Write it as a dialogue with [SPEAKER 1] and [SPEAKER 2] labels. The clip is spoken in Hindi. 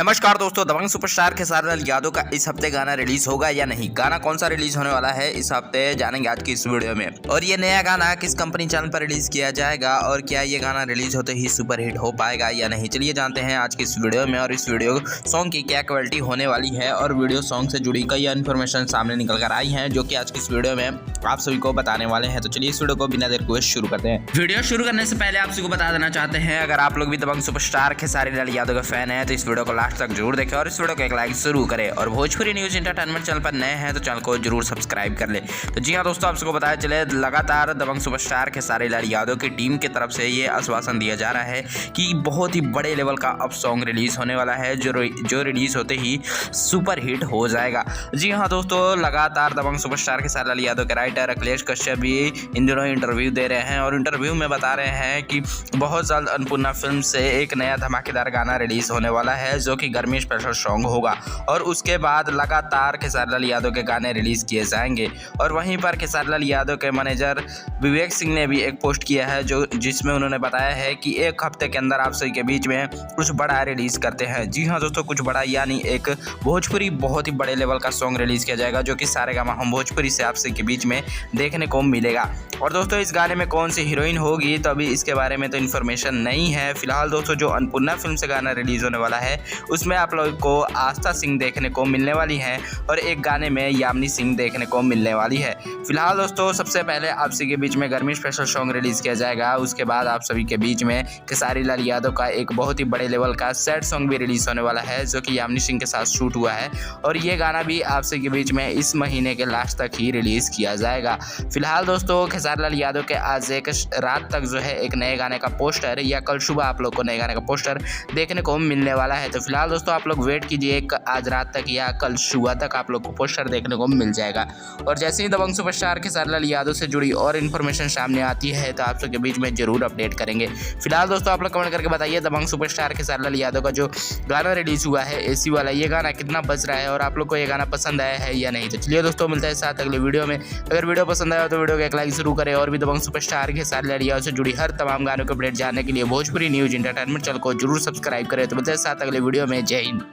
[SPEAKER 1] नमस्कार दोस्तों, दबंग सुपरस्टार खेसारी लाल यादव का इस हफ्ते गाना रिलीज होगा या नहीं। गाना कौन सा रिलीज होने वाला है इस हफ्ते जानेंगे आज की इस वीडियो में। और ये नया गाना किस कंपनी चैनल पर रिलीज किया जाएगा और क्या ये गाना रिलीज होते ही सुपर हिट हो पाएगा या नहीं, चलिए जानते हैं आज की इस वीडियो में। और इस वीडियो सॉन्ग की क्या क्वालिटी होने वाली है और वीडियो सॉन्ग से जुड़ी कई इन्फॉर्मेशन सामने निकल कर आई है, जो कि आज की इस वीडियो में आप सभी को बताने वाले हैं। तो चलिए इस वीडियो को बिना देर को शुरू करते हैं। वीडियो शुरू करने से पहले आप सभी को बता देना चाहते हैं, अगर आप लोग भी दबंग सुपरस्टार खेसारी लाल यादव का फैन है तो इस वीडियो को लास्ट तक जरूर देखें और इस वीडियो को एक लाइक जरूर करें। और भोजपुरी न्यूज एंटरटेनमेंट चैनल पर नए हैं तो चैनल को जरूर सब्सक्राइब कर ले। तो जी हाँ दोस्तों, आप सबको बताया चले, लगातार दबंग सुपरस्टार खेसारी लाल यादव की टीम की तरफ से ये आश्वासन दिया जा रहा है कि बहुत ही बड़े लेवल का अब सॉन्ग रिलीज होने वाला है, जो रिलीज होते ही सुपर हिट हो जाएगा। जी हाँ दोस्तों, लगातार दबंग सुपरस्टार खेसारी लाल यादव के राइटर अखिलेश कश्यप भी इन दिनों इंटरव्यू दे रहे हैं और इंटरव्यू में बता रहे हैं कि बहुत जल्द अन्नपूर्णा फिल्म से एक नया धमाकेदार गाना रिलीज होने वाला है, जो कि गर्मी स्पेशल सॉन्ग होगा। और उसके बाद लगातार खेसारी लाल यादव के गाने रिलीज किए जाएंगे। और वहीं पर खेसारी लाल यादव के मैनेजर विवेक सिंह ने भी एक पोस्ट किया है जिसमें उन्होंने बताया है कि एक हफ्ते के अंदर आप सभी के बीच में कुछ बड़ा रिलीज करते हैं। जी हाँ दोस्तों, कुछ बड़ा यानी एक भोजपुरी बहुत ही बड़े लेवल का सॉन्ग रिलीज किया जाएगा, जो कि सारेगामा हम भोजपुरी से आप सभी के बीच में देखने को मिलेगा। और दोस्तों इस गाने में कौन सी हीरोइन होगी तो अभी इसके बारे में तो इन्फॉर्मेशन नहीं है। फिलहाल दोस्तों जो अन्नपूर्णा फिल्म से गाना रिलीज होने वाला है उसमें आप लोगों को आस्था सिंह देखने को मिलने वाली है और एक गाने में यामिनी सिंह देखने को मिलने वाली है। फिलहाल दोस्तों सबसे पहले आप सभी के बीच में गर्मी स्पेशल सॉन्ग रिलीज किया जाएगा, उसके बाद आप सभी के बीच में खेसारी लाल यादव का एक बहुत ही बड़े लेवल का सैड सॉन्ग भी रिलीज होने वाला है, जो कि यामिनी सिंह के साथ शूट हुआ है। और ये गाना भी आप सभी के बीच में इस महीने के लास्ट तक ही रिलीज किया जाएगा। फिलहाल दोस्तों खेसारी लाल यादव के आज एक रात तक जो है एक नए गाने का पोस्टर या कल सुबह आप लोग को नए गाने का पोस्टर देखने को मिलने वाला है। तो फिलहाल दोस्तों आप लोग वेट कीजिए, आज रात तक या कल सुबह तक आप लोग को पोस्टर देखने को मिल जाएगा। और जैसे ही दबंग सुपरस्टार खेसारी लाल यादव से जुड़ी और इन्फॉर्मेशन सामने आती है तो आप सबके बीच में जरूर अपडेट करेंगे। फिलहाल दोस्तों आप लोग कमेंट करके बताइए, दबंग सुपरस्टार खेसारी लाल यादव का जो गाना रिलीज हुआ है एसी वाला, ये गाना कितना बज रहा है और आप लोग को ये गाना पसंद आया है या नहीं। तो चलिए दोस्तों मिलते हैं साथ अगले वीडियो में। अगर वीडियो पसंद आया तो वीडियो को एक लाइक जरूर करें और भी दबंग सुपरस्टार खेसारी लाल यादव से जुड़ी हर तमाम गानों के अपडेट जानने के लिए भोजपुरी न्यूज एंटरटेनमेंट चैनल को जरूर सब्सक्राइब करें। तो मिलते हैं साथ अगले वीडियो में। जय हिंद।